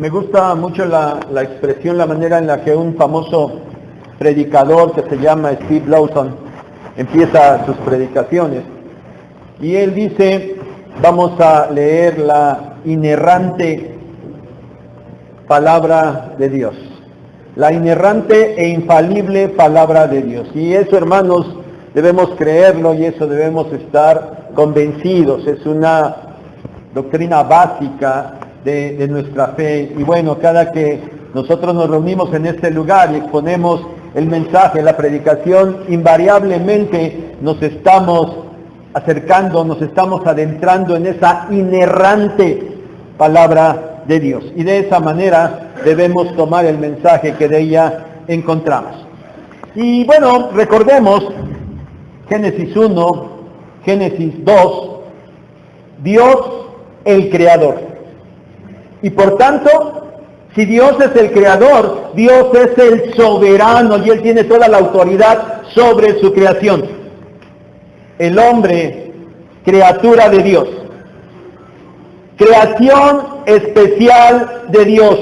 Me gusta mucho la expresión, la manera en la que un famoso predicador que se llama Steve Lawson empieza sus predicaciones. Y él dice, vamos a leer la inerrante palabra de Dios. La inerrante e infalible palabra de Dios. Y eso, hermanos, debemos creerlo y eso debemos estar convencidos. Es una doctrina básica de nuestra fe. Y bueno, cada que nosotros nos reunimos en este lugar y exponemos el mensaje, la predicación, invariablemente nos estamos acercando, nos estamos adentrando en esa inerrante palabra de Dios. Y de esa manera debemos tomar el mensaje que de ella encontramos. Y bueno, recordemos Génesis 1, Génesis 2, Dios el Creador. Y por tanto, si Dios es el Creador, Dios es el soberano y Él tiene toda la autoridad sobre su creación. El hombre, criatura de Dios. Creación especial de Dios.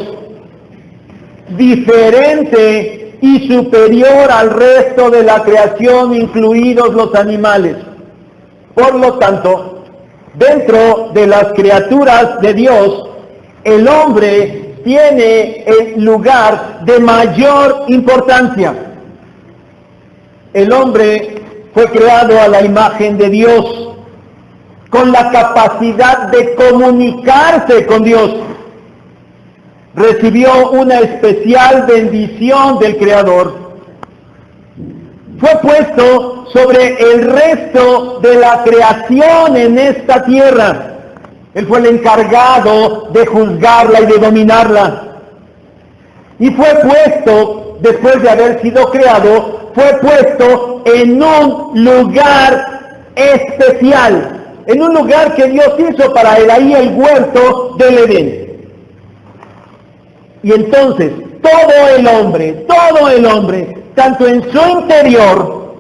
Diferente y superior al resto de la creación, incluidos los animales. Por lo tanto, dentro de las criaturas de Dios, el hombre tiene el lugar de mayor importancia. El hombre fue creado a la imagen de Dios, con la capacidad de comunicarse con Dios. Recibió una especial bendición del Creador. Fue puesto sobre el resto de la creación en esta tierra. Él fue el encargado de juzgarla y de dominarla. Y fue puesto, después de haber sido creado, fue puesto en un lugar especial, en un lugar que Dios hizo para él, ahí el huerto del Edén. Y entonces, todo el hombre, tanto en su interior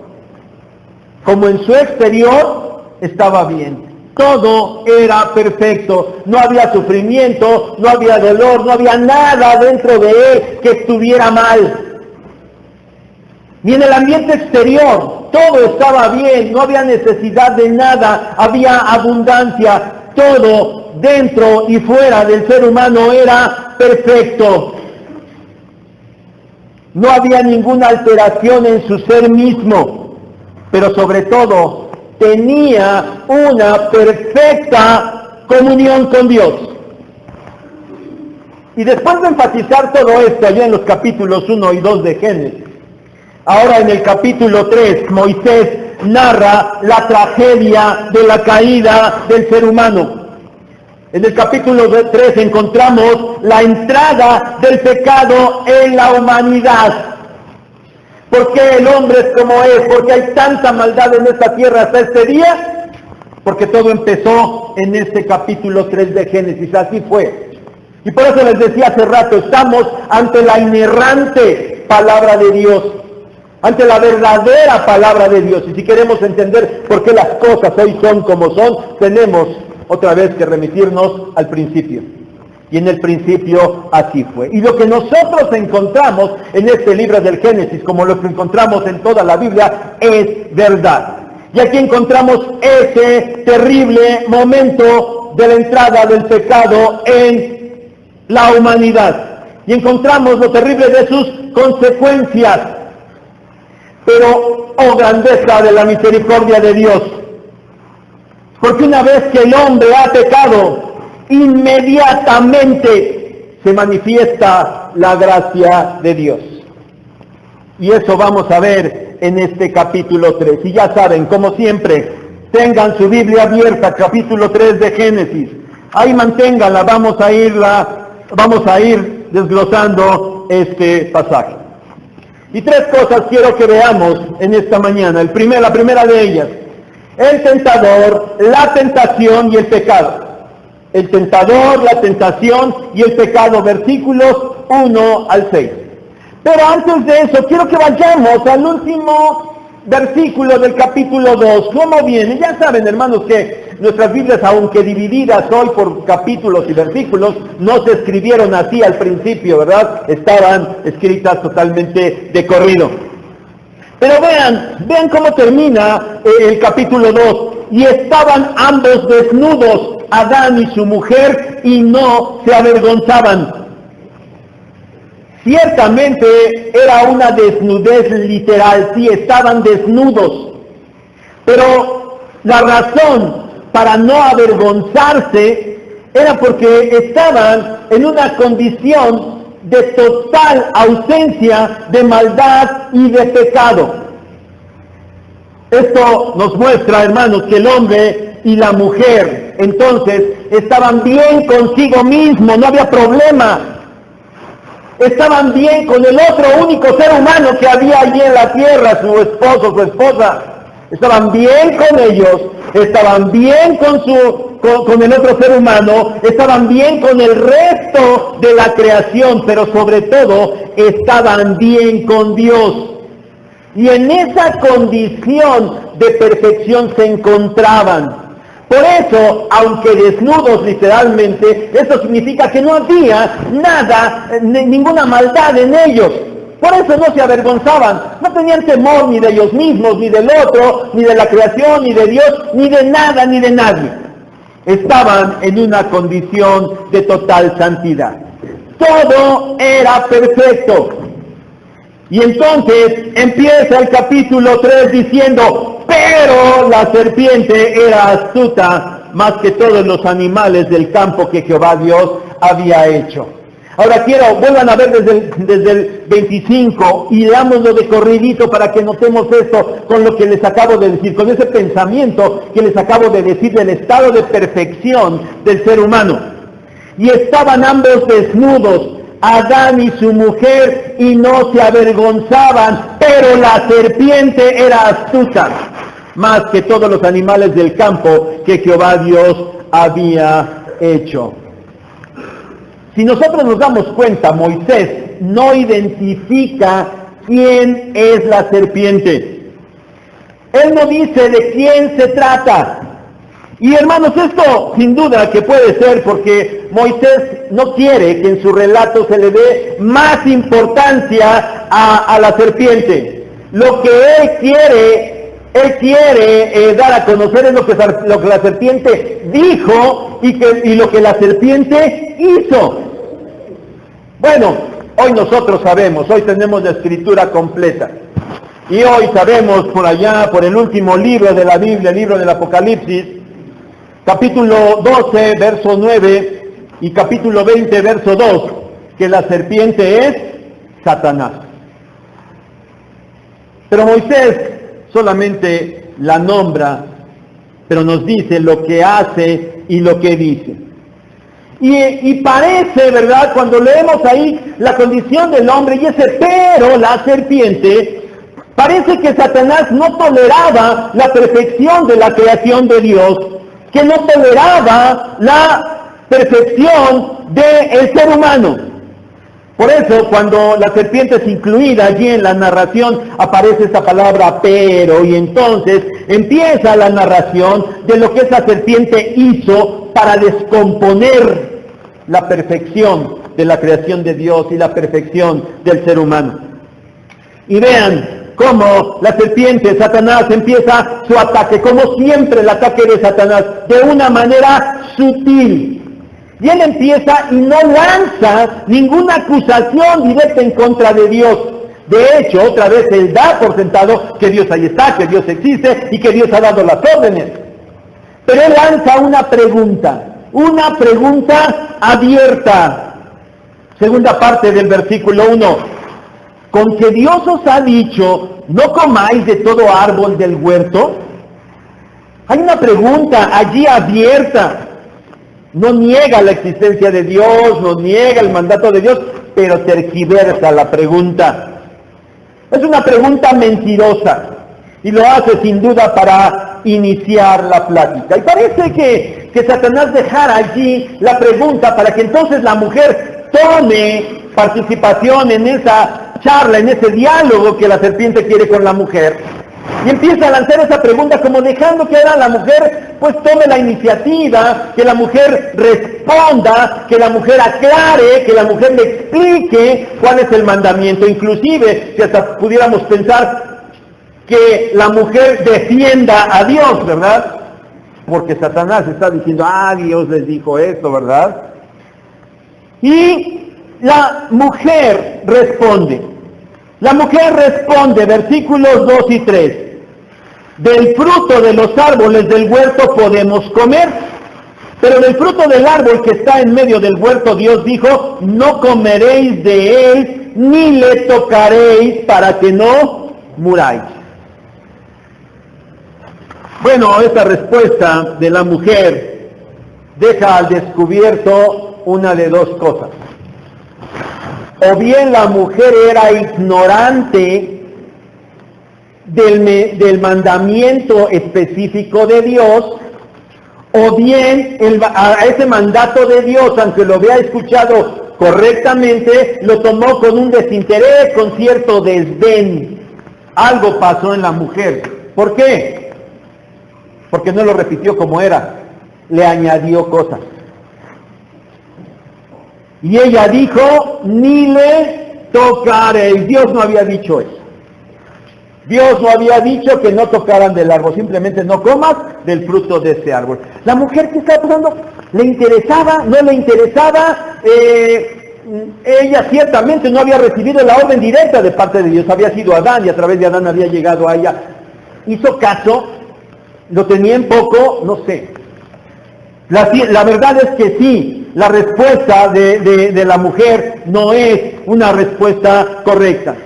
como en su exterior, estaba bien. Todo era perfecto, no había sufrimiento, no había dolor, no había nada dentro de él que estuviera mal. Ni en el ambiente exterior, todo estaba bien, no había necesidad de nada, había abundancia, todo dentro y fuera del ser humano era perfecto. No había ninguna alteración en su ser mismo, pero sobre todo, tenía una perfecta comunión con Dios. Y después de enfatizar todo esto allá en los capítulos 1 y 2 de Génesis, ahora en el capítulo 3, Moisés narra la tragedia de la caída del ser humano. En el capítulo 3 encontramos la entrada del pecado en la humanidad. ¿Por qué el hombre es como es? ¿Por qué hay tanta maldad en esta tierra hasta este día? Porque todo empezó en este capítulo 3 de Génesis, así fue. Y por eso les decía hace rato, estamos ante la inerrante palabra de Dios, ante la verdadera palabra de Dios. Y si queremos entender por qué las cosas hoy son como son, tenemos otra vez que remitirnos al principio. Y en el principio así fue. Y lo que nosotros encontramos en este libro del Génesis, como lo que encontramos en toda la Biblia, es verdad. Y aquí encontramos ese terrible momento de la entrada del pecado en la humanidad. Y encontramos lo terrible de sus consecuencias. Pero, oh grandeza de la misericordia de Dios, porque una vez que el hombre ha pecado, inmediatamente se manifiesta la gracia de Dios. Y eso vamos a ver en este capítulo 3. Y ya saben, como siempre, tengan su Biblia abierta, capítulo 3 de Génesis. Ahí manténganla, vamos a ir desglosando este pasaje. Y tres cosas quiero que veamos en esta mañana. La primera de ellas, el tentador, la tentación y el pecado. El tentador, la tentación y el pecado, versículos 1 al 6. Pero antes de eso, quiero que vayamos al último versículo del capítulo 2, ¿cómo viene? Ya saben, hermanos, que nuestras Biblias, aunque divididas hoy por capítulos y versículos, no se escribieron así al principio, ¿verdad? Estaban escritas totalmente de corrido. Pero vean cómo termina el capítulo 2. Y estaban ambos desnudos, Adán y su mujer, y no se avergonzaban. Ciertamente era una desnudez literal, sí, estaban desnudos. Pero la razón para no avergonzarse era porque estaban en una condición de total ausencia de maldad y de pecado. Esto nos muestra, hermanos, que el hombre y la mujer entonces estaban bien consigo mismo, no había problema. Estaban bien con el otro único ser humano que había allí en la tierra, su esposo, su esposa. Estaban bien con ellos, estaban bien con el otro ser humano, estaban bien con el resto de la creación, pero sobre todo estaban bien con Dios. Y en esa condición de perfección se encontraban. Por eso, aunque desnudos literalmente, eso significa que no había nada, ninguna maldad en ellos. Por eso no se avergonzaban, no tenían temor ni de ellos mismos, ni del otro, ni de la creación, ni de Dios, ni de nada, ni de nadie. Estaban en una condición de total santidad. Todo era perfecto. Y entonces empieza el capítulo 3 diciendo, pero la serpiente era astuta más que todos los animales del campo que Jehová Dios había hecho. Ahora vuelvan a ver desde el 25 y leámoslo de corridito para que notemos esto con lo que les acabo de decir, con ese pensamiento que les acabo de decir del estado de perfección del ser humano. Y estaban ambos desnudos, Adán y su mujer, y no se avergonzaban, pero la serpiente era astuta, más que todos los animales del campo que Jehová Dios había hecho. Si nosotros nos damos cuenta, Moisés no identifica quién es la serpiente. Él no dice de quién se trata. Y hermanos, esto sin duda que puede ser porque Moisés no quiere que en su relato se le dé más importancia a la serpiente. Lo que él quiere dar a conocer es lo que la serpiente dijo y lo que la serpiente hizo. Bueno, hoy nosotros sabemos, hoy tenemos la escritura completa. Y hoy sabemos por allá, por el último libro de la Biblia, el libro del Apocalipsis, capítulo 12, verso 9 y capítulo 20, verso 2, que la serpiente es Satanás. Pero Moisés solamente la nombra, pero nos dice lo que hace y lo que dice. Y parece, ¿verdad?, cuando leemos ahí la condición del hombre y ese pero, la serpiente, parece que Satanás no toleraba la perfección de la creación de Dios, que no toleraba la perfección del ser humano. Por eso, cuando la serpiente es incluida allí en la narración, aparece esta palabra pero, y entonces empieza la narración de lo que esa serpiente hizo para descomponer la perfección de la creación de Dios y la perfección del ser humano. Y vean cómo la serpiente, Satanás, empieza su ataque, como siempre el ataque de Satanás, de una manera sutil. Y él empieza y no lanza ninguna acusación directa en contra de Dios. De hecho, otra vez él da por sentado que Dios ahí está, que Dios existe y que Dios ha dado las órdenes. Pero él lanza una pregunta abierta. Segunda parte del versículo 1. ¿Con que Dios os ha dicho, no comáis de todo árbol del huerto? Hay una pregunta allí abierta. No niega la existencia de Dios, no niega el mandato de Dios, pero tergiversa la pregunta. Es una pregunta mentirosa y lo hace sin duda para iniciar la plática. Y parece que Satanás dejara allí la pregunta para que entonces la mujer tome participación en esa charla, en ese diálogo que la serpiente quiere con la mujer. Y empieza a lanzar esa pregunta como dejando que ahora la mujer pues tome la iniciativa, que la mujer responda, que la mujer aclare, que la mujer le explique cuál es el mandamiento. Inclusive, si hasta pudiéramos pensar que la mujer defienda a Dios, ¿verdad? Porque Satanás está diciendo, Dios les dijo esto, ¿verdad? Y la mujer responde. La mujer responde, versículos 2 y 3. Del fruto de los árboles del huerto podemos comer, pero del fruto del árbol que está en medio del huerto Dios dijo, no comeréis de él, ni le tocaréis para que no muráis. Bueno, esta respuesta de la mujer deja al descubierto una de dos cosas. O bien la mujer era ignorante del mandamiento específico de Dios, o bien a ese mandato de Dios, aunque lo había escuchado correctamente, lo tomó con un desinterés, con cierto desdén. Algo pasó en la mujer. ¿Por qué? Porque no lo repitió como era, le añadió cosas. Y ella dijo, ni le tocaréis. Dios no había dicho eso. Dios no había dicho que no tocaran del árbol, simplemente no comas del fruto de ese árbol. La mujer, ¿qué estaba pasando? ¿Le interesaba? ¿No le interesaba? Ella ciertamente no había recibido la orden directa de parte de Dios, había sido Adán y a través de Adán había llegado a ella. ¿Hizo caso? ¿Lo tenía en poco? No sé. La verdad es que sí, la respuesta de la mujer no es una respuesta correcta.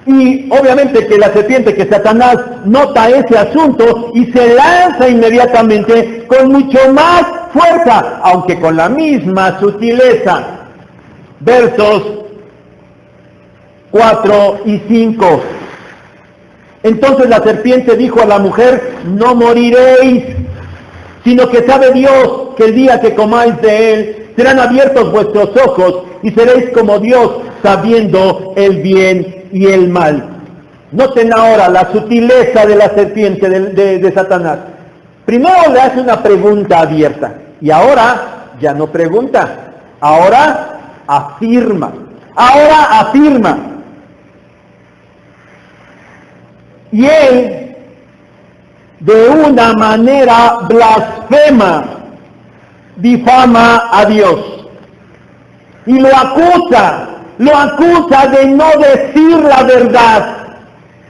Y obviamente que la serpiente, que Satanás nota ese asunto y se lanza inmediatamente con mucho más fuerza, aunque con la misma sutileza. Versos 4 y 5. Entonces la serpiente dijo a la mujer, no moriréis, sino que sabe Dios que el día que comáis de él, serán abiertos vuestros ojos y seréis como Dios, sabiendo el bien y el mal. Noten ahora la sutileza de la serpiente de Satanás. Primero le hace una pregunta abierta y ahora ya no pregunta, ahora afirma. Y él de una manera blasfema difama a Dios y lo acusa de no decir la verdad,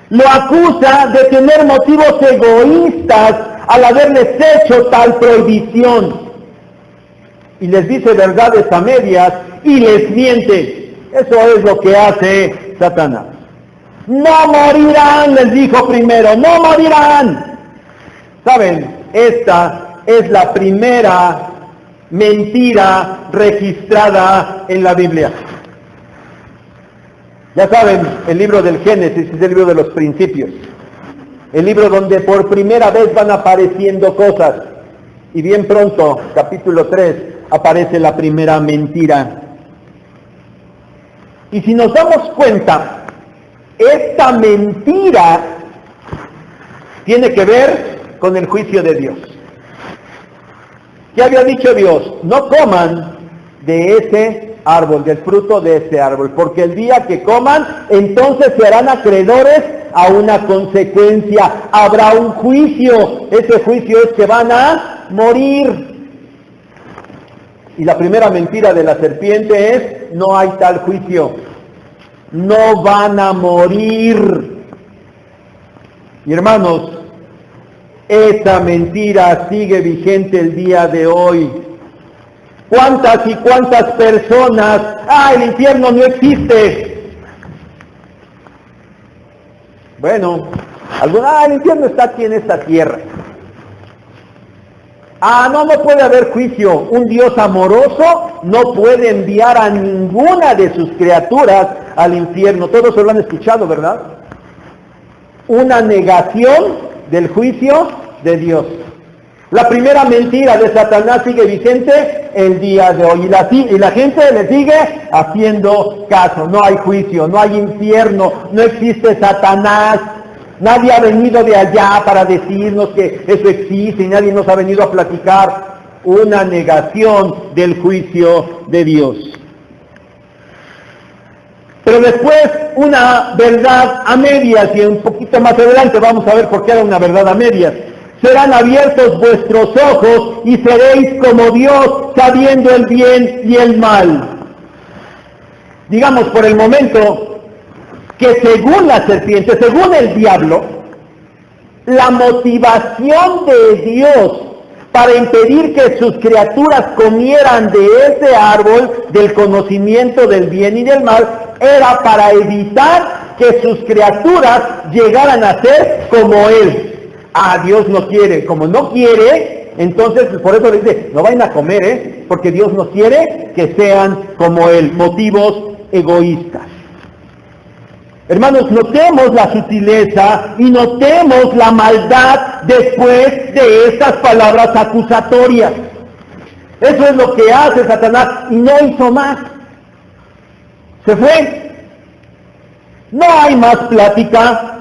lo acusa de tener motivos egoístas al haberles hecho tal prohibición, y les dice verdades a medias y les miente. Eso es lo que hace Satanás. No morirán, les dijo primero, no morirán. Saben, esta es la primera mentira registrada en la Biblia. Ya saben, el libro del Génesis es el libro de los principios, el libro donde por primera vez van apareciendo cosas, y bien pronto, capítulo 3, aparece la primera mentira. Y si nos damos cuenta, esta mentira tiene que ver con el juicio de Dios. ¿Qué había dicho Dios? No coman de ese árbol, del fruto de ese árbol, porque el día que coman, entonces serán acreedores a una consecuencia, habrá un juicio, ese juicio es que van a morir. Y la primera mentira de la serpiente es, no hay tal juicio, no van a morir. Y hermanos, esa mentira sigue vigente el día de hoy. ¿Cuántas y cuántas personas? El infierno no existe. Bueno, el infierno está aquí en esta tierra. No puede haber juicio. Un Dios amoroso no puede enviar a ninguna de sus criaturas al infierno. Todos se lo han escuchado, ¿verdad? Una negación del juicio de Dios. La primera mentira de Satanás sigue vigente el día de hoy. Y la gente le sigue haciendo caso. No hay juicio, no hay infierno, no existe Satanás. Nadie ha venido de allá para decirnos que eso existe y nadie nos ha venido a platicar. Una negación del juicio de Dios. Pero después una verdad a medias, y un poquito más adelante vamos a ver por qué era una verdad a medias. Serán abiertos vuestros ojos y seréis como Dios, sabiendo el bien y el mal. Digamos por el momento que según la serpiente, según el diablo, la motivación de Dios para impedir que sus criaturas comieran de ese árbol del conocimiento del bien y del mal era para evitar que sus criaturas llegaran a ser como Él. Dios no quiere. Como no quiere, entonces por eso le dice, no vayan a comer, porque Dios no quiere que sean como Él. Motivos egoístas. Hermanos, notemos la sutileza y notemos la maldad después de estas palabras acusatorias. Eso es lo que hace Satanás y no hizo más. Se fue. No hay más plática,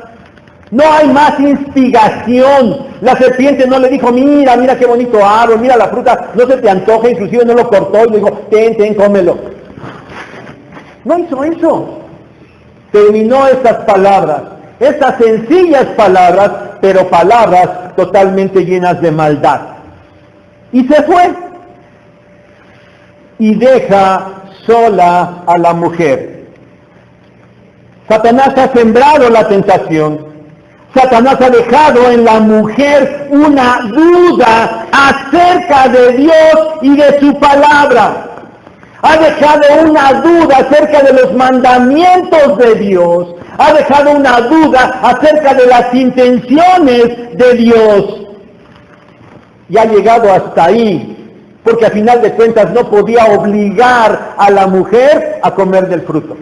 no hay más instigación. La serpiente no le dijo, mira qué bonito árbol, mira la fruta, no se te antoja, inclusive no lo cortó y le dijo, ten, cómelo. No hizo eso. Terminó estas palabras, estas sencillas palabras, pero palabras totalmente llenas de maldad. Y se fue. Y deja sola a la mujer. Satanás ha sembrado la tentación. Satanás ha dejado en la mujer una duda acerca de Dios y de su palabra. Ha dejado una duda acerca de los mandamientos de Dios. Ha dejado una duda acerca de las intenciones de Dios. Y ha llegado hasta ahí, porque a final de cuentas no podía obligar a la mujer a comer del fruto.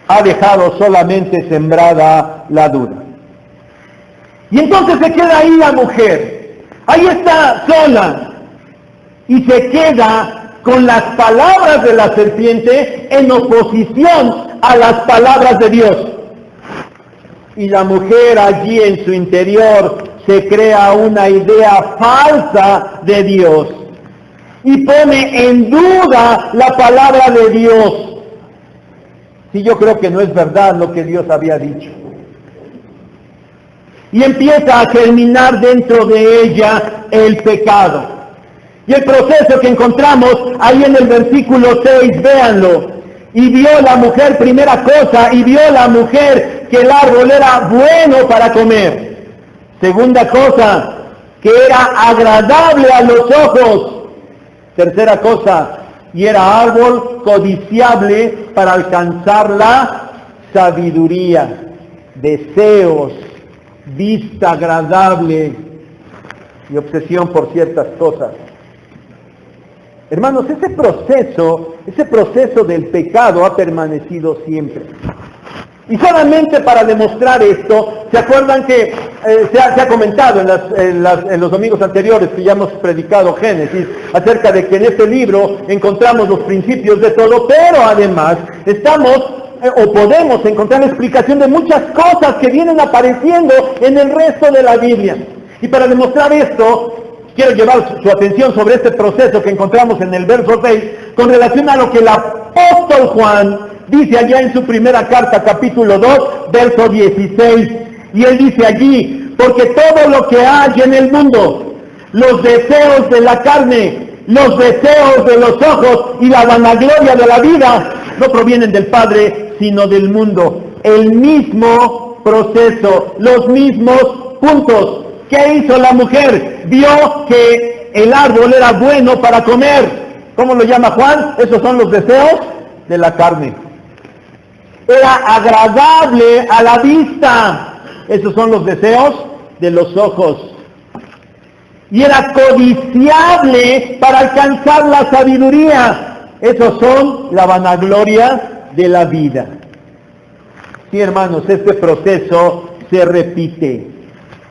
Ha dejado solamente sembrada la duda. Y entonces se queda ahí la mujer. Ahí está sola. Y se queda con las palabras de la serpiente en oposición a las palabras de Dios. Y la mujer allí en su interior se crea una idea falsa de Dios. Y pone en duda la palabra de Dios. Sí, yo creo que no es verdad lo que Dios había dicho. Y empieza a germinar dentro de ella el pecado. Y el proceso que encontramos ahí en el versículo 6, véanlo. Y vio la mujer, primera cosa, y vio la mujer que el árbol era bueno para comer. Segunda cosa, que era agradable a los ojos. Tercera cosa, y era árbol codiciable para alcanzar la sabiduría, deseos, vista agradable y obsesión por ciertas cosas. Hermanos, ese proceso del pecado ha permanecido siempre. Y solamente para demostrar esto, ¿se acuerdan que se ha comentado en los domingos anteriores que ya hemos predicado Génesis, acerca de que en este libro encontramos los principios de todo, pero además podemos encontrar la explicación de muchas cosas que vienen apareciendo en el resto de la Biblia? Y para demostrar esto, quiero llevar su atención sobre este proceso que encontramos en el verso 6, con relación a lo que el apóstol Juan dice allá en su primera carta, capítulo 2, verso 16. Y él dice allí, porque todo lo que hay en el mundo, los deseos de la carne, los deseos de los ojos y la vanagloria de la vida, no provienen del Padre, sino del mundo. El mismo proceso, los mismos puntos. ¿Qué hizo la mujer? Vio que el árbol era bueno para comer. ¿Cómo lo llama Juan? Esos son los deseos de la carne. Era agradable a la vista. Esos son los deseos de los ojos. Y era codiciable para alcanzar la sabiduría. Esos son la vanagloria de la vida. Sí, hermanos, este proceso se repite.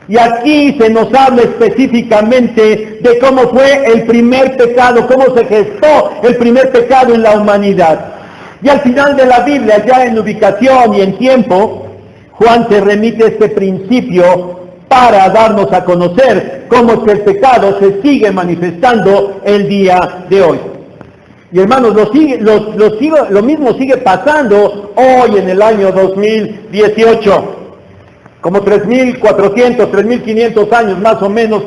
Y aquí se nos habla específicamente de cómo fue el primer pecado, cómo se gestó el primer pecado en la humanidad. Y al final de la Biblia, ya en ubicación y en tiempo, Juan se remite a este principio para darnos a conocer cómo es que el pecado se sigue manifestando el día de hoy. Y hermanos, lo mismo sigue pasando hoy en el año 2018, como 3.400, 3.500 años más o menos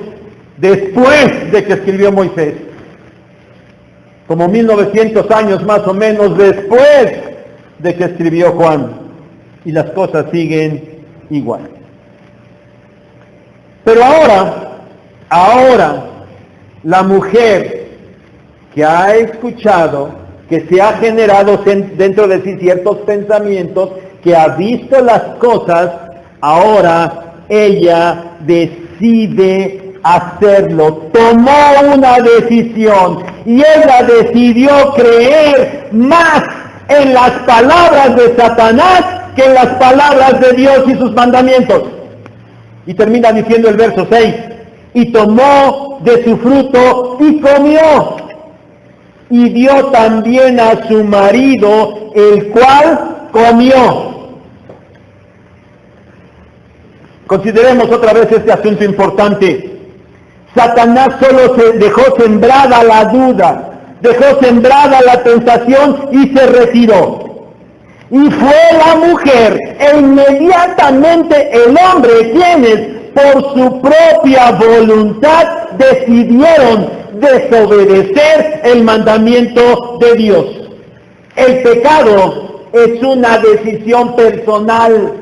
después de que escribió Moisés, como 1.900 años más o menos después de que escribió Juan, y las cosas siguen igual. Pero ahora, la mujer que ha escuchado, que se ha generado dentro de sí ciertos pensamientos, que ha visto las cosas, ahora ella decide hacerlo. Tomó una decisión y ella decidió creer más en las palabras de Satanás que en las palabras de Dios y sus mandamientos. Y termina diciendo el verso 6, y tomó de su fruto y comió, y dio también a su marido, el cual comió. Consideremos otra vez este asunto importante. Satanás solo se dejó sembrada la duda, dejó sembrada la tentación y se retiró. Y fue la mujer e inmediatamente el hombre quienes por su propia voluntad decidieron desobedecer el mandamiento de Dios. El pecado es una decisión personal.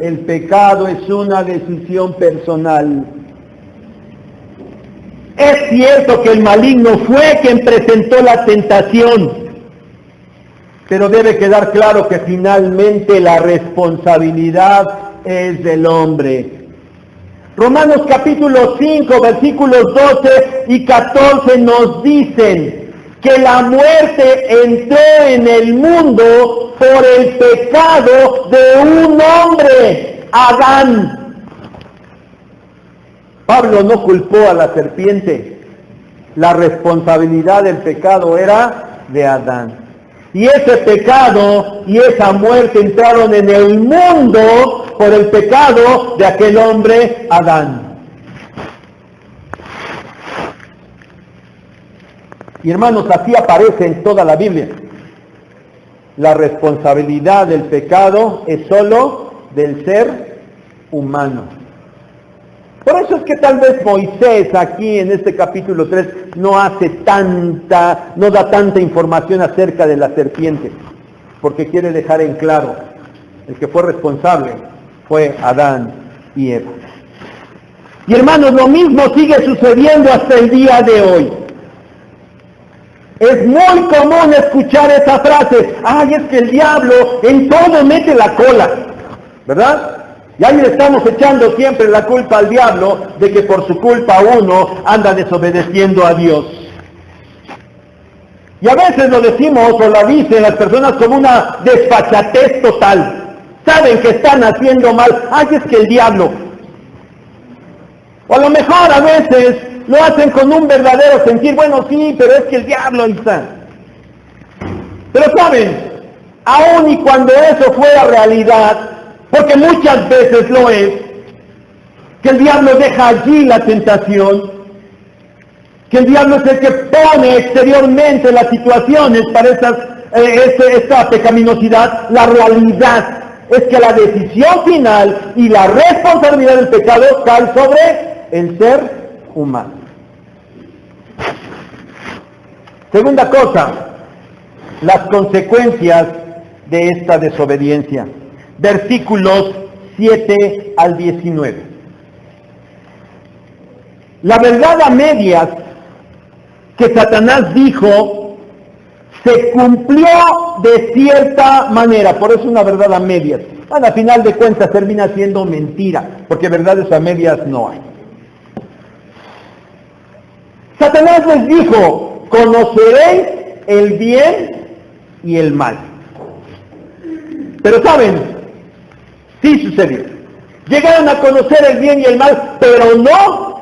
El pecado es una decisión personal. Es cierto que el maligno fue quien presentó la tentación, pero debe quedar claro que finalmente la responsabilidad es del hombre. Romanos capítulo 5, versículos 12 y 14 nos dicen que la muerte entró en el mundo por el pecado de un hombre, Adán. Pablo no culpó a la serpiente. La responsabilidad del pecado era de Adán. Y ese pecado y esa muerte entraron en el mundo por el pecado de aquel hombre, Adán. Y hermanos, así aparece en toda la Biblia. La responsabilidad del pecado es solo del ser humano. Por eso es que tal vez Moisés aquí en este capítulo 3 no da tanta información acerca de la serpiente, porque quiere dejar en claro, el que fue responsable fue Adán y Eva. Y hermanos, lo mismo sigue sucediendo hasta el día de hoy. Es muy común escuchar esa frase, ay, es que el diablo en todo mete la cola, ¿verdad? Y ahí le estamos echando siempre la culpa al diablo de que por su culpa uno anda desobedeciendo a Dios. Y a veces lo decimos o lo dicen las personas como una desfachatez total. Saben que están haciendo mal, ay, es que el diablo. O a lo mejor a veces lo hacen con un verdadero sentir, bueno, sí, pero es que el diablo ahí está. Pero saben, aun y cuando eso fuera realidad, porque muchas veces lo es, que el diablo deja allí la tentación, que el diablo es el que pone exteriormente las situaciones para esta pecaminosidad. La realidad es que la decisión final y la responsabilidad del pecado cae sobre el ser humano. Segunda cosa, las consecuencias de esta desobediencia. Versículos 7 al 19. La verdad a medias que Satanás dijo se cumplió de cierta manera, por eso una verdad a medias. Bueno, a final de cuentas termina siendo mentira, porque verdades a medias no hay. Satanás les dijo, conoceréis el bien y el mal. Pero saben, sí sucedió. Llegaron a conocer el bien y el mal, pero no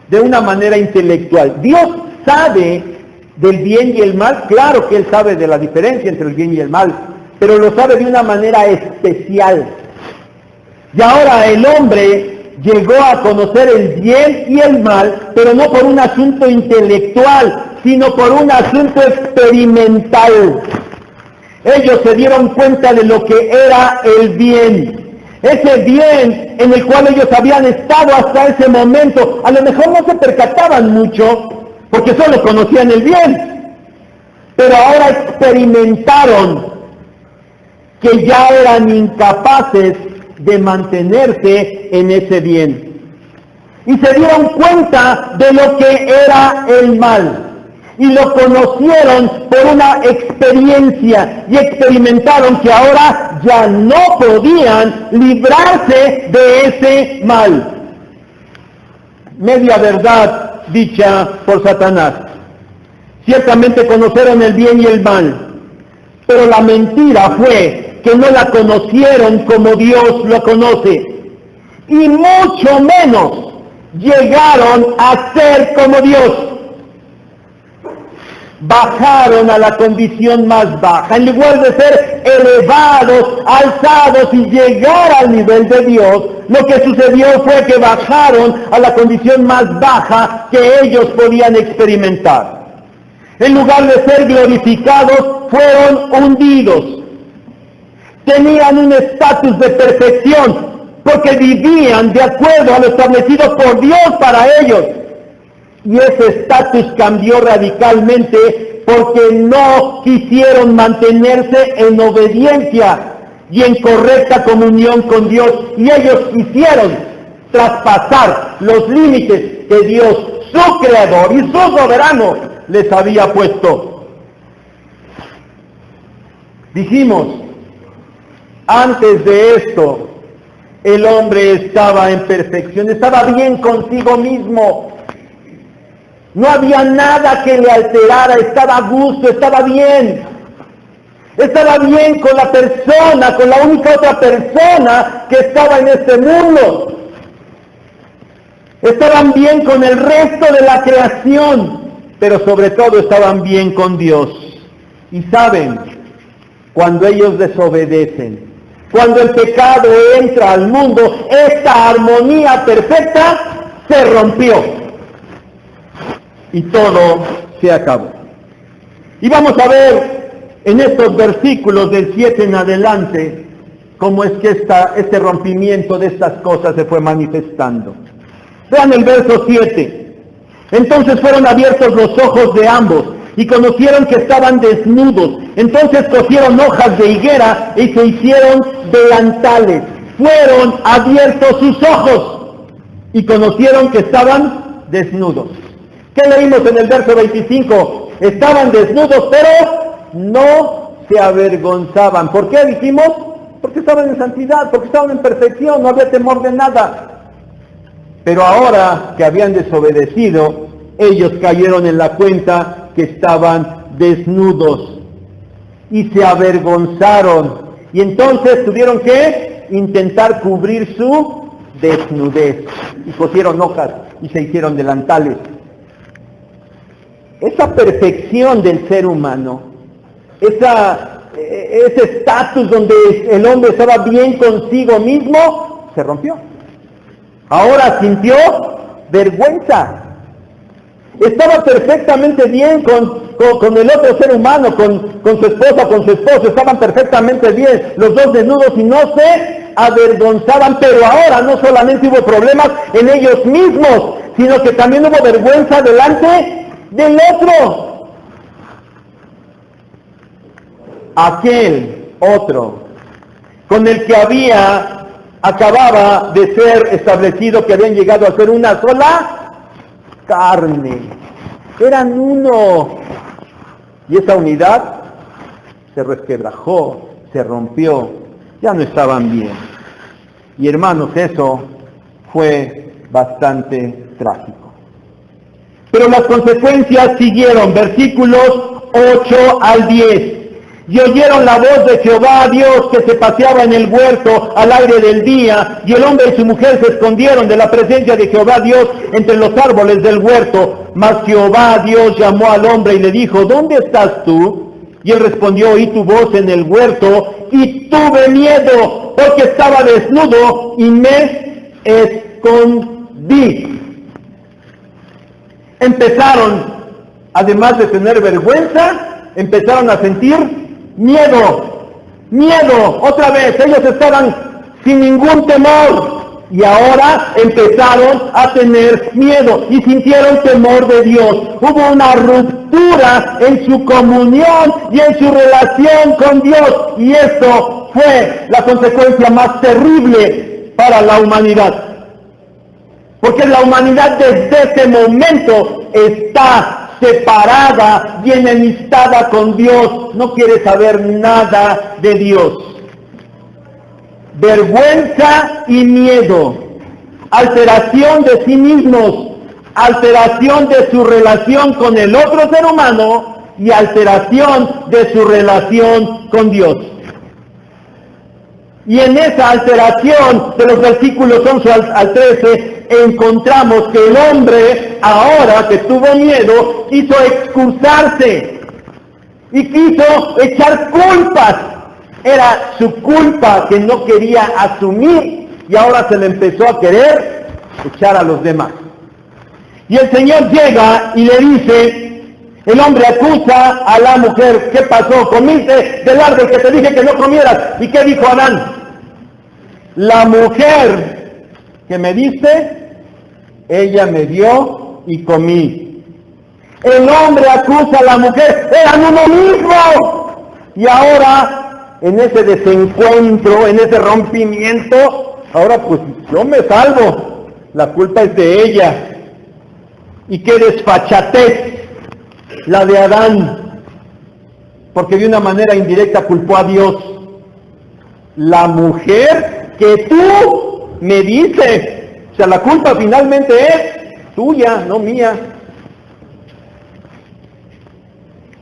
de una manera intelectual. Dios sabe del bien y el mal, claro que Él sabe de la diferencia entre el bien y el mal, pero lo sabe de una manera especial. Y ahora el hombre llegó a conocer el bien y el mal, pero no por un asunto intelectual, sino por un asunto experimental. Ellos se dieron cuenta de lo que era el bien. Ese bien en el cual ellos habían estado hasta ese momento, a lo mejor no se percataban mucho, porque solo conocían el bien. Pero ahora experimentaron que ya eran incapaces de mantenerse en ese bien. Y se dieron cuenta de lo que era el mal. Y lo conocieron por una experiencia y experimentaron que ahora ya no podían librarse de ese mal. Media verdad dicha por Satanás. Ciertamente conocieron el bien y el mal, pero la mentira fue que no la conocieron como Dios lo conoce, y mucho menos llegaron a ser como Dios. Bajaron a la condición más baja, en lugar de ser elevados, alzados y llegar al nivel de Dios. Lo que sucedió fue que bajaron a la condición más baja que ellos podían experimentar. En lugar de ser glorificados, fueron hundidos. Tenían un estatus de perfección, porque vivían de acuerdo a lo establecido por Dios para ellos. Y ese estatus cambió radicalmente porque no quisieron mantenerse en obediencia y en correcta comunión con Dios. Y ellos quisieron traspasar los límites que Dios, su creador y su soberano, les había puesto. Dijimos, antes de esto, el hombre estaba en perfección, estaba bien consigo mismo. No había nada que le alterara, estaba a gusto, estaba bien. Estaba bien con la persona, con la única otra persona que estaba en este mundo. Estaban bien con el resto de la creación, pero sobre todo estaban bien con Dios. Y saben, cuando ellos desobedecen, cuando el pecado entra al mundo, esta armonía perfecta se rompió. Y todo se acabó. Y vamos a ver en estos versículos del 7 en adelante cómo es que este rompimiento de estas cosas se fue manifestando. Vean el verso 7. Entonces fueron abiertos los ojos de ambos y conocieron que estaban desnudos. Entonces cosieron hojas de higuera y se hicieron delantales. Fueron abiertos sus ojos y conocieron que estaban desnudos. ¿Qué leímos en el verso 25? Estaban desnudos, pero no se avergonzaban. ¿Por qué dijimos? Porque estaban en santidad, porque estaban en perfección, no había temor de nada. Pero ahora que habían desobedecido, ellos cayeron en la cuenta que estaban desnudos y se avergonzaron. Y entonces tuvieron que intentar cubrir su desnudez. Y cosieron hojas y se hicieron delantales. Esa perfección del ser humano, ese estatus donde el hombre estaba bien consigo mismo, se rompió. Ahora sintió vergüenza. Estaba perfectamente bien con el otro ser humano, con su esposa, con su esposo, estaban perfectamente bien, los dos desnudos y no se avergonzaban, pero ahora no solamente hubo problemas en ellos mismos, sino que también hubo vergüenza delante del otro. Aquel otro con el que acababa de ser establecido que habían llegado a ser una sola carne. Eran uno. Y esa unidad se resquebrajó, se rompió, ya no estaban bien. Y hermanos, eso fue bastante trágico. Pero las consecuencias siguieron, versículos 8 al 10. Y oyeron la voz de Jehová Dios que se paseaba en el huerto al aire del día, y el hombre y su mujer se escondieron de la presencia de Jehová Dios entre los árboles del huerto. Mas Jehová Dios llamó al hombre y le dijo, ¿dónde estás tú? Y él respondió, oí tu voz en el huerto, y tuve miedo, porque estaba desnudo y me escondí. Empezaron, además de tener vergüenza, empezaron a sentir miedo. Miedo, otra vez, ellos estaban sin ningún temor. Y ahora empezaron a tener miedo y sintieron temor de Dios. Hubo una ruptura en su comunión y en su relación con Dios. Y esto fue la consecuencia más terrible para la humanidad. Porque la humanidad desde ese momento está separada y enemistada con Dios. No quiere saber nada de Dios. Vergüenza y miedo, alteración de sí mismos, alteración de su relación con el otro ser humano y alteración de su relación con Dios. Y en esa alteración de los versículos 11 al 13 encontramos que el hombre, ahora que tuvo miedo, quiso excusarse y quiso echar culpas. Era su culpa que no quería asumir y ahora se le empezó a querer echar a los demás. Y el Señor llega y le dice, el hombre acusa a la mujer, ¿qué pasó? ¿Comiste del árbol que te dije que no comieras? ¿Y qué dijo Adán? La mujer que me diste, ella me dio y comí. El hombre acusa a la mujer, eran uno mismo. Y ahora, en ese desencuentro, en ese rompimiento, ahora pues yo me salvo, la culpa es de ella. Y qué desfachatez la de Adán, porque de una manera indirecta culpó a Dios. La mujer que tú me dices, o sea, la culpa finalmente es tuya, no mía.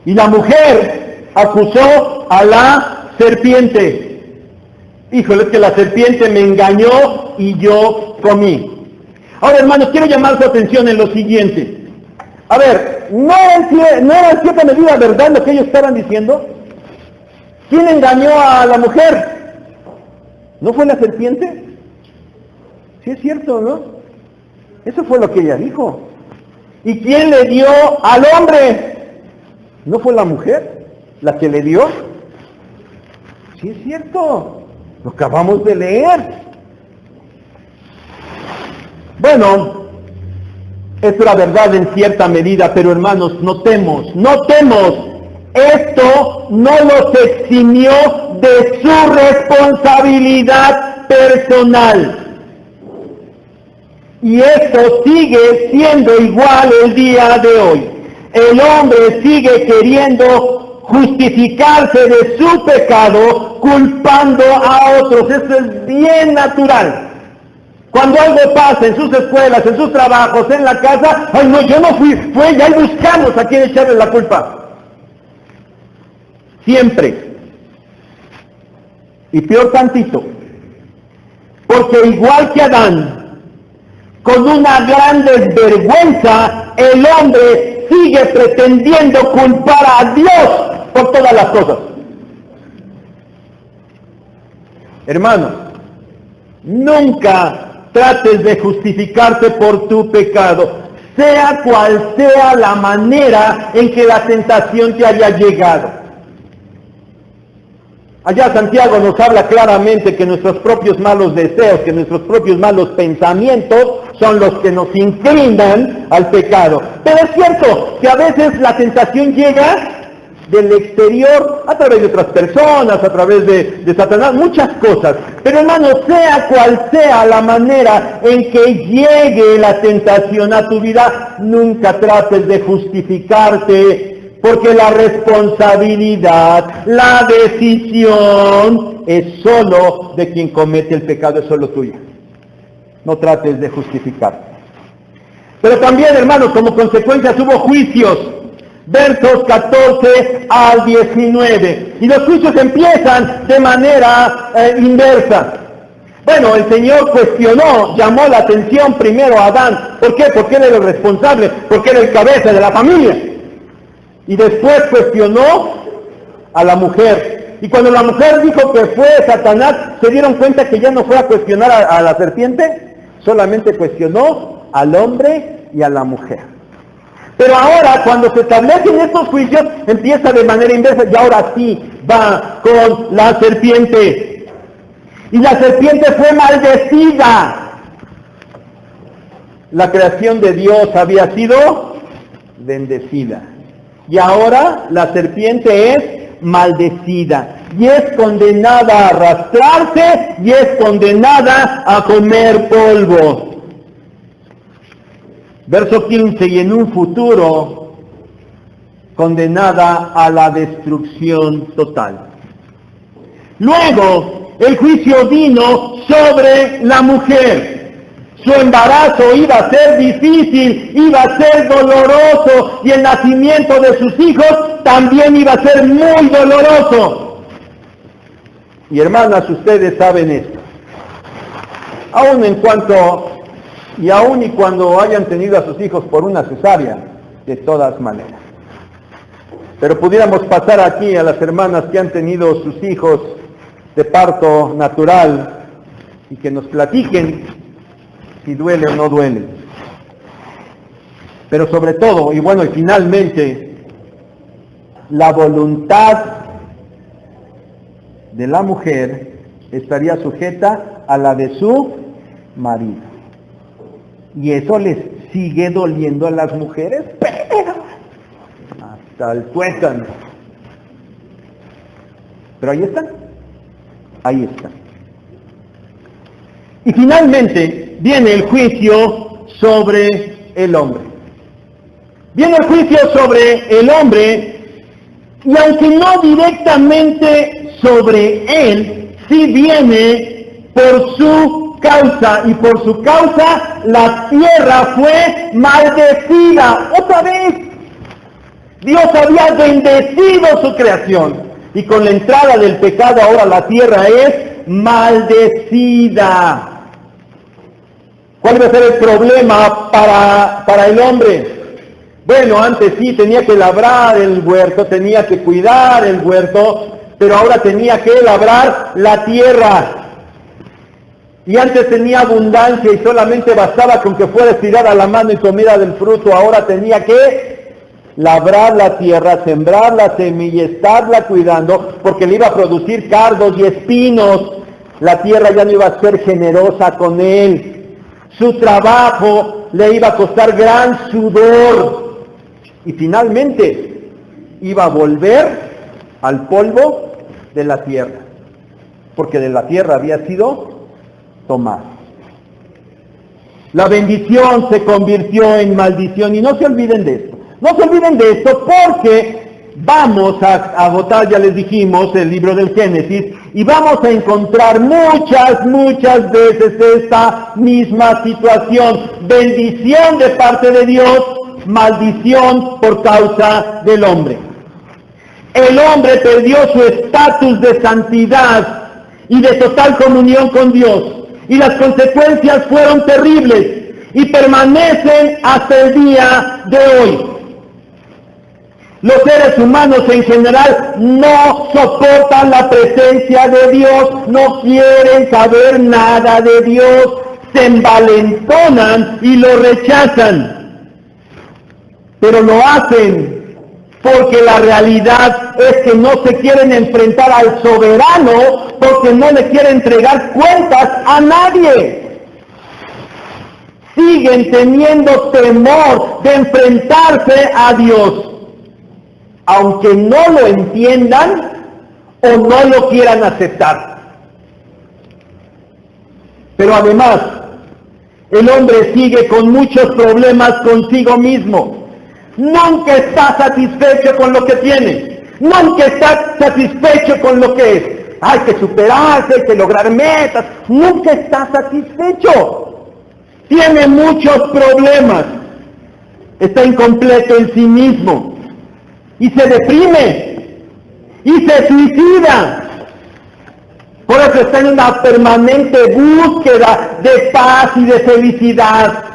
Y la mujer acusó a la serpiente. Híjole, es que la serpiente me engañó y yo comí. Ahora, hermanos, quiero llamar su atención en lo siguiente. A ver, ¿no era en cierta medida verdad lo que ellos estaban diciendo? ¿Quién engañó a la mujer? ¿No fue la serpiente? Sí es cierto, ¿no? Eso fue lo que ella dijo. ¿Y quién le dio al hombre? ¿No fue la mujer la que le dio? Sí es cierto, lo acabamos de leer. Bueno, esto era verdad en cierta medida, pero hermanos, notemos, esto no los eximió de su responsabilidad personal. Y esto sigue siendo igual el día de hoy. El hombre sigue queriendo justificarse de su pecado culpando a otros. Eso es bien natural. Cuando algo pasa en sus escuelas, en sus trabajos, en la casa, ay no, yo no fui, fue ella, y buscamos a quien echarle la culpa. Siempre. Y peor tantito, porque igual que Adán, con una gran desvergüenza, el hombre sigue pretendiendo culpar a Dios por todas las cosas. Hermano, nunca trates de justificarte por tu pecado, sea cual sea la manera en que la tentación te haya llegado. Allá Santiago nos habla claramente que nuestros propios malos deseos, que nuestros propios malos pensamientos son los que nos inclinan al pecado. Pero es cierto que a veces la tentación llega del exterior, a través de otras personas, a través de Satanás, muchas cosas. Pero hermano, sea cual sea la manera en que llegue la tentación a tu vida, nunca trates de justificarte, porque la responsabilidad, la decisión es solo de quien comete el pecado, es solo tuya. No trates de justificarte. Pero también, hermanos, como consecuencia hubo juicios. Versos 14 al 19. Y los juicios empiezan de manera inversa. Bueno, el Señor cuestionó, llamó la atención primero a Adán. ¿Por qué? Porque él era el responsable, porque era el cabeza de la familia. Y después cuestionó a la mujer. Y cuando la mujer dijo que fue Satanás, ¿se dieron cuenta que ya no fue a cuestionar a la serpiente? Solamente cuestionó al hombre y a la mujer. Pero ahora, cuando se establecen estos juicios, empieza de manera inversa y ahora sí va con la serpiente. Y la serpiente fue maldecida. La creación de Dios había sido bendecida. Y ahora la serpiente es maldecida. Y es condenada a arrastrarse y es condenada a comer polvo. Verso 15, y en un futuro condenada a la destrucción total. Luego, el juicio vino sobre la mujer. Su embarazo iba a ser difícil, iba a ser doloroso, y el nacimiento de sus hijos también iba a ser muy doloroso. Y hermanas, ustedes saben esto. Aún y cuando hayan tenido a sus hijos por una cesárea, de todas maneras. Pero pudiéramos pasar aquí a las hermanas que han tenido sus hijos de parto natural y que nos platiquen si duele o no duele. Pero sobre todo, y bueno, y finalmente, la voluntad de la mujer estaría sujeta a la de su marido. Y eso les sigue doliendo a las mujeres, pero hasta el tuétano. Pero ahí están. Ahí están. Y finalmente viene el juicio sobre el hombre. Viene el juicio sobre el hombre, y aunque no directamente sobre él, sí viene por su causa, y por su causa la tierra fue maldecida. Otra vez, Dios había bendecido su creación, y con la entrada del pecado ahora la tierra es maldecida. ¿Cuál iba a ser el problema para el hombre? Bueno, antes sí tenía que labrar el huerto, tenía que cuidar el huerto, pero ahora tenía que labrar la tierra. Y antes tenía abundancia y solamente bastaba con que fuera estirada la mano y comiera del fruto. Ahora tenía que labrar la tierra, sembrar la semilla, estarla cuidando, porque le iba a producir cardos y espinos. La tierra ya no iba a ser generosa con él. Su trabajo le iba a costar gran sudor. Y finalmente iba a volver al polvo de la tierra, porque de la tierra había sido tomar. La bendición se convirtió en maldición, y no se olviden de esto. No se olviden de esto, porque vamos a agotar, ya les dijimos, el libro del Génesis, y vamos a encontrar muchas veces esta misma situación. Bendición de parte de Dios, maldición por causa del hombre. El hombre perdió su estatus de santidad y de total comunión con Dios. Y las consecuencias fueron terribles y permanecen hasta el día de hoy. Los seres humanos en general no soportan la presencia de Dios, no quieren saber nada de Dios, se envalentonan y lo rechazan. Pero lo hacen porque la realidad es que no se quieren enfrentar al soberano, porque no le quieren entregar cuentas a nadie. Siguen teniendo temor de enfrentarse a Dios, aunque no lo entiendan o no lo quieran aceptar. Pero además, el hombre sigue con muchos problemas consigo mismo. Nunca está satisfecho con lo que tiene. Nunca está satisfecho con lo que es. Hay que superarse, hay que lograr metas. Nunca está satisfecho. Tiene muchos problemas. Está incompleto en sí mismo. Y se deprime. Y se suicida. Por eso está en una permanente búsqueda de paz y de felicidad.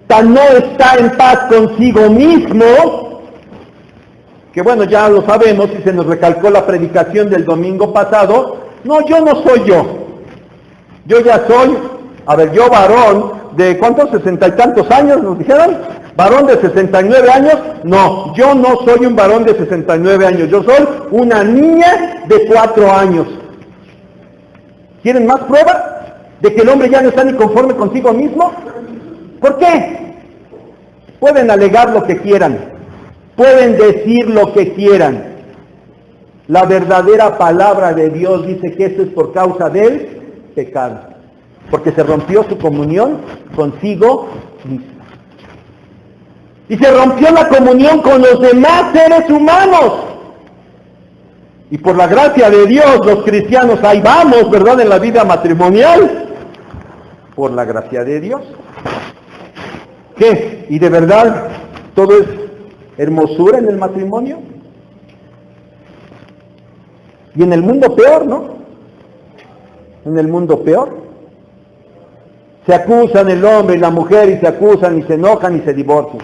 Tan no está en paz consigo mismo que bueno, ya lo sabemos y se nos recalcó la predicación del domingo pasado. No, yo no soy yo. Yo ya soy, yo varón de ¿cuántos? 60 y tantos años, nos dijeron. ¿Varón de 69 años? No, yo no soy un varón de 69 años. Yo soy una niña de 4 años. ¿Quieren más prueba de que el hombre ya no está ni conforme consigo mismo? ¿Por qué? Pueden alegar lo que quieran, pueden decir lo que quieran. La verdadera palabra de Dios dice que esto es por causa del pecado, porque se rompió su comunión consigo mismo. Y se rompió la comunión con los demás seres humanos. Y por la gracia de Dios, los cristianos ahí vamos, ¿verdad?, en la vida matrimonial. Por la gracia de Dios. ¿Qué? ¿Y de verdad todo es hermosura en el matrimonio? Y en el mundo peor, ¿no? En el mundo peor. Se acusan el hombre y la mujer y se acusan y se enojan y se divorcian.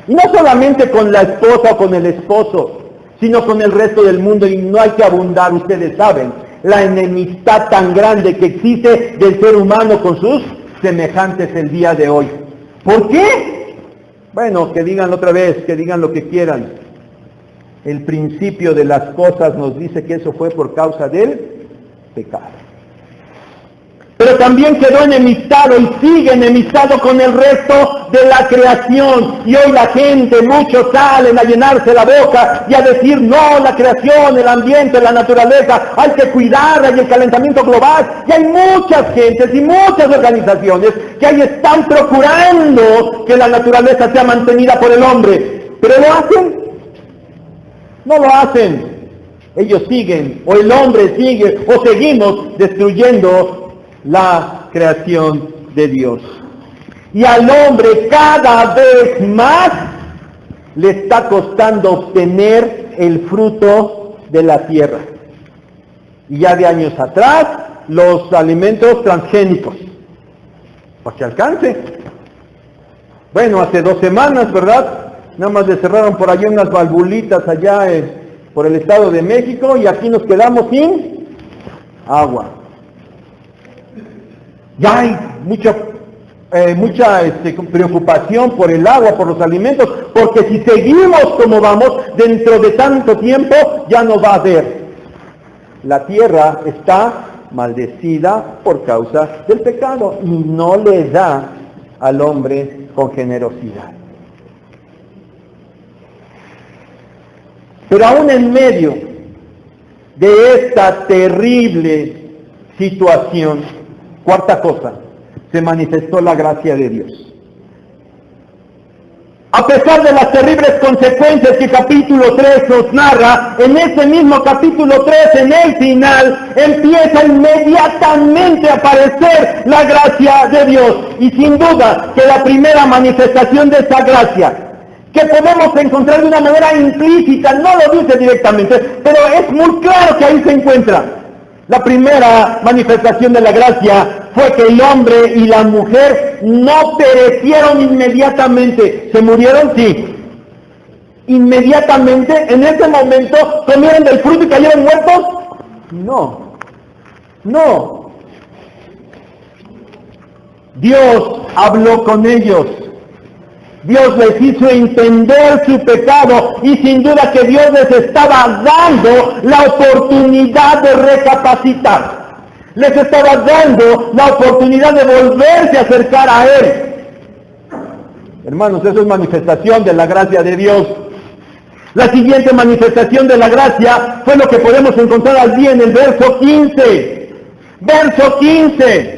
Y no solamente con la esposa o con el esposo, sino con el resto del mundo, y no hay que abundar, ustedes saben, la enemistad tan grande que existe del ser humano con sus semejantes el día de hoy. ¿Por qué? Bueno, que digan otra vez, que digan lo que quieran. El principio de las cosas nos dice que eso fue por causa del pecado. Pero también quedó enemistado y sigue enemistado con el resto de la creación. Y hoy la gente, muchos salen a llenarse la boca y a decir, no, la creación, el ambiente, la naturaleza, hay que cuidarla, y el calentamiento global. Y hay muchas gentes y muchas organizaciones que ahí están procurando que la naturaleza sea mantenida por el hombre. ¿Pero lo hacen? No lo hacen. Ellos siguen, o el hombre sigue, o seguimos destruyendo la creación de Dios. Y al hombre cada vez más le está costando obtener el fruto de la tierra. Y ya de años atrás, los alimentos transgénicos, para que alcance. Bueno, hace 2 semanas, ¿verdad? Nada más le cerraron por allá unas valvulitas allá por el Estado de México, y aquí nos quedamos sin agua. Ya hay mucha preocupación por el agua, por los alimentos, porque si seguimos como vamos, dentro de tanto tiempo ya no va a haber. La tierra está maldecida por causa del pecado y no le da al hombre con generosidad. Pero aún en medio de esta terrible situación, cuarta cosa, se manifestó la gracia de Dios. A pesar de las terribles consecuencias que capítulo 3 nos narra, en ese mismo capítulo 3, en el final, empieza inmediatamente a aparecer la gracia de Dios. Y sin duda que la primera manifestación de esa gracia, que podemos encontrar de una manera implícita, no lo dice directamente, pero es muy claro que ahí se encuentra. La primera manifestación de la gracia fue que el hombre y la mujer no perecieron inmediatamente. ¿Se murieron? Sí. ¿Inmediatamente, en ese momento, comieron del fruto y cayeron muertos? No. No. Dios habló con ellos. Dios les hizo entender su pecado, y sin duda que Dios les estaba dando la oportunidad de recapacitar. Les estaba dando la oportunidad de volverse a acercar a Él. Hermanos, eso es manifestación de la gracia de Dios. La siguiente manifestación de la gracia fue lo que podemos encontrar allí en el verso 15. Verso 15.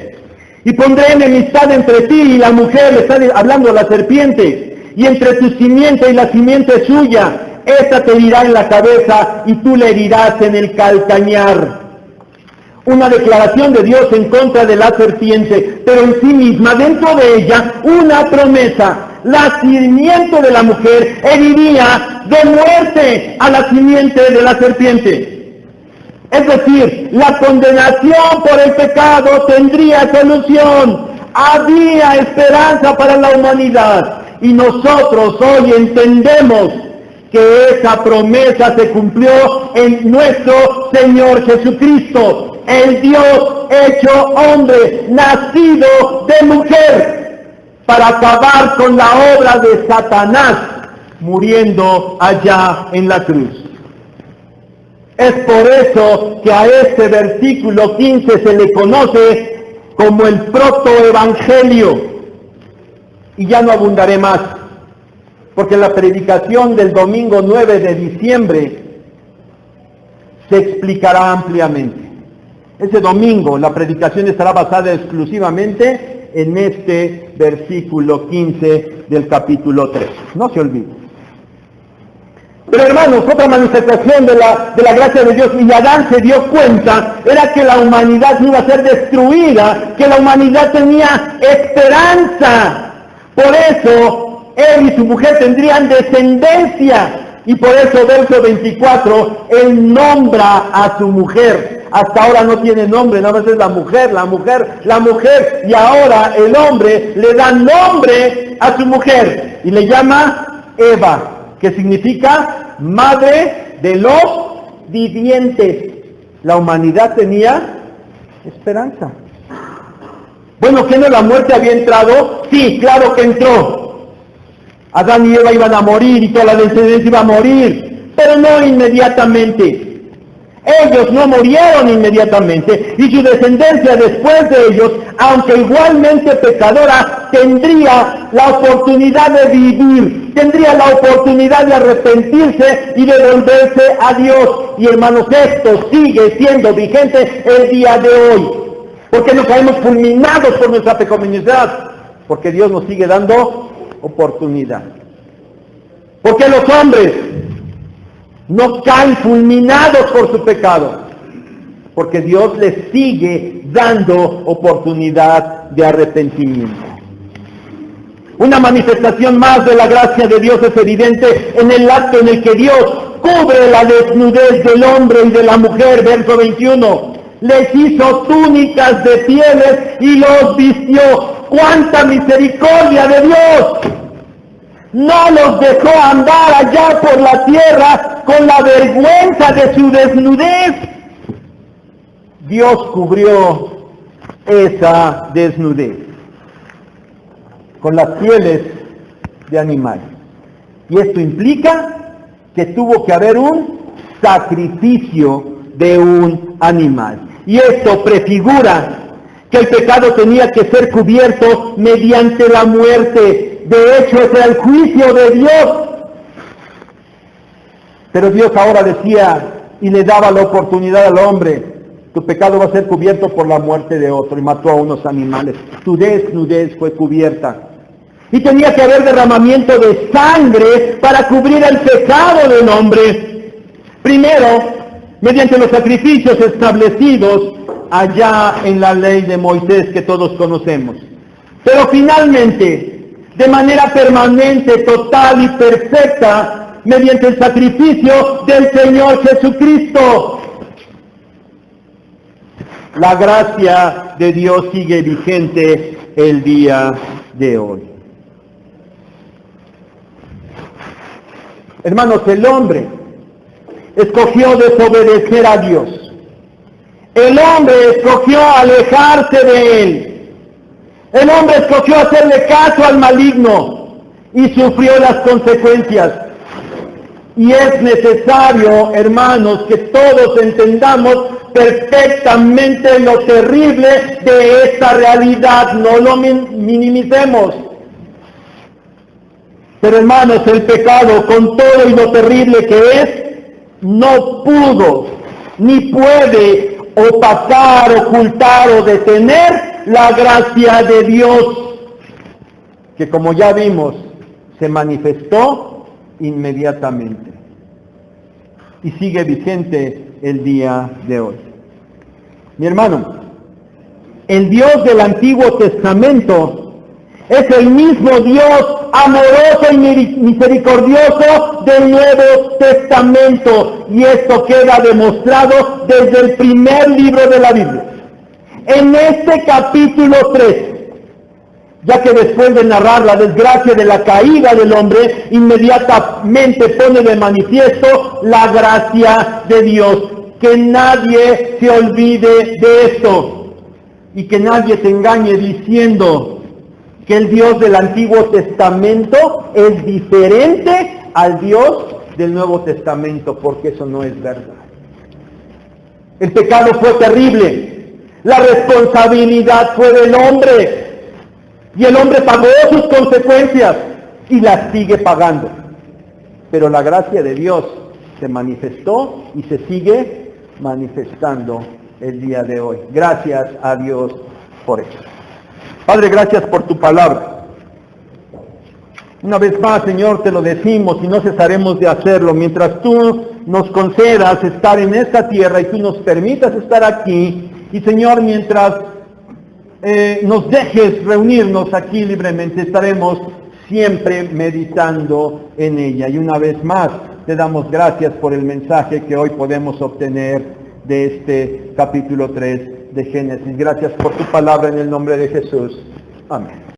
Y pondré enemistad entre ti y la mujer, le está hablando a la serpiente, y entre tu simiente y la simiente suya, esta te herirá en la cabeza y tú le herirás en el calcañar. Una declaración de Dios en contra de la serpiente, pero en sí misma, dentro de ella, una promesa. La simiente de la mujer heriría de muerte a la simiente de la serpiente. Es decir, la condenación por el pecado tendría solución. Había esperanza para la humanidad. Y nosotros hoy entendemos que esa promesa se cumplió en nuestro Señor Jesucristo, el Dios hecho hombre, nacido de mujer, para acabar con la obra de Satanás, muriendo allá en la cruz. Es por eso que a este versículo 15 se le conoce como el protoevangelio. Y ya no abundaré más, porque en la predicación del domingo 9 de diciembre se explicará ampliamente. Ese domingo la predicación estará basada exclusivamente en este versículo 15 del capítulo 3. No se olvide. Pero hermanos, otra manifestación de la gracia de Dios, y Adán se dio cuenta, era que la humanidad no iba a ser destruida, que la humanidad tenía esperanza. Por eso, él y su mujer tendrían descendencia. Y por eso, verso 24, él nombra a su mujer. Hasta ahora no tiene nombre, nada más es la mujer, y ahora el hombre le da nombre a su mujer, y le llama Eva, que significa madre de los vivientes. La humanidad tenía esperanza. Bueno, ¿que no la muerte había entrado? Sí, claro que entró. Adán y Eva iban a morir y toda la descendencia iba a morir, pero no inmediatamente. Ellos no murieron inmediatamente, y su descendencia después de ellos, aunque igualmente pecadora, tendría la oportunidad de vivir, tendría la oportunidad de arrepentirse y de volverse a Dios. Y hermanos, esto sigue siendo vigente el día de hoy. Porque no caemos fulminados por nuestra pecaminosidad, porque Dios nos sigue dando oportunidad. Porque los hombres no caen fulminados por su pecado, porque Dios les sigue dando oportunidad de arrepentimiento. Una manifestación más de la gracia de Dios es evidente en el acto en el que Dios cubre la desnudez del hombre y de la mujer, verso 21. Les hizo túnicas de pieles y los vistió. ¡Cuánta misericordia de Dios! No los dejó andar allá por la tierra con la vergüenza de su desnudez. Dios cubrió esa desnudez con las pieles de animales. Y esto implica que tuvo que haber un sacrificio de un animal. Y esto prefigura que el pecado tenía que ser cubierto mediante la muerte. De hecho, ese era el juicio de Dios. Pero Dios ahora decía y le daba la oportunidad al hombre: tu pecado va a ser cubierto por la muerte de otro, y mató a unos animales. Tu desnudez fue cubierta. Y tenía que haber derramamiento de sangre para cubrir el pecado del hombre. Primero, mediante los sacrificios establecidos allá en la ley de Moisés que todos conocemos. Pero finalmente, de manera permanente, total y perfecta, mediante el sacrificio del Señor Jesucristo. La gracia de Dios sigue vigente el día de hoy. Hermanos, el hombre escogió desobedecer a Dios. El hombre escogió alejarse de Él. El hombre escogió hacerle caso al maligno y sufrió las consecuencias. Y es necesario, hermanos, que todos entendamos perfectamente lo terrible de esta realidad. No lo minimicemos. Pero hermanos, el pecado, con todo y lo terrible que es, no pudo ni puede opacar, ocultar o detener la gracia de Dios, que como ya vimos, se manifestó inmediatamente y sigue vigente el día de hoy. Mi hermano, el Dios del Antiguo Testamento es el mismo Dios amoroso y misericordioso del Nuevo Testamento, y esto queda demostrado desde el primer libro de la Biblia. En este capítulo 3, ya que después de narrar la desgracia de la caída del hombre, inmediatamente pone de manifiesto la gracia de Dios. Que nadie se olvide de esto y que nadie te engañe diciendo que el Dios del Antiguo Testamento es diferente al Dios del Nuevo Testamento, porque eso no es verdad. El pecado fue terrible, la responsabilidad fue del hombre, y el hombre pagó sus consecuencias y las sigue pagando. Pero la gracia de Dios se manifestó y se sigue manifestando el día de hoy. Gracias a Dios por eso. Padre, gracias por tu palabra. Una vez más, Señor, te lo decimos y no cesaremos de hacerlo. Mientras tú nos concedas estar en esta tierra y tú nos permitas estar aquí, y Señor, mientras nos dejes reunirnos aquí libremente, estaremos siempre meditando en ella. Y una vez más, te damos gracias por el mensaje que hoy podemos obtener de este capítulo 3 de Génesis. Gracias por tu palabra en el nombre de Jesús. Amén.